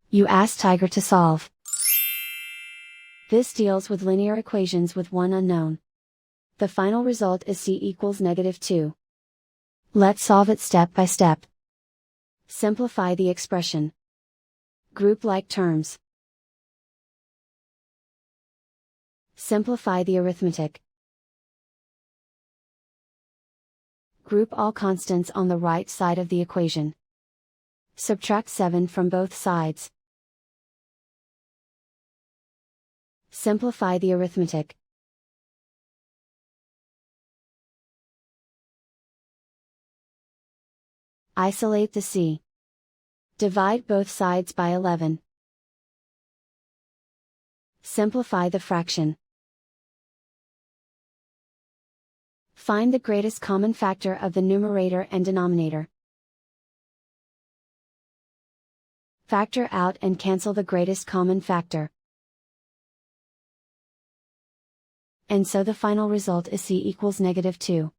You ask Tiger to solve. This deals with linear equations with one unknown. The final result is c equals -2. Let's solve it step by step. Simplify the expression. Group like terms. Simplify the arithmetic. Group all constants on the right side of the equation. Subtract 7 from both sides. Simplify the arithmetic. Isolate the c. Divide both sides by 11. Simplify the fraction. Find the greatest common factor of the numerator and denominator. Factor out and cancel the greatest common factor. And so the final result is c equals -2.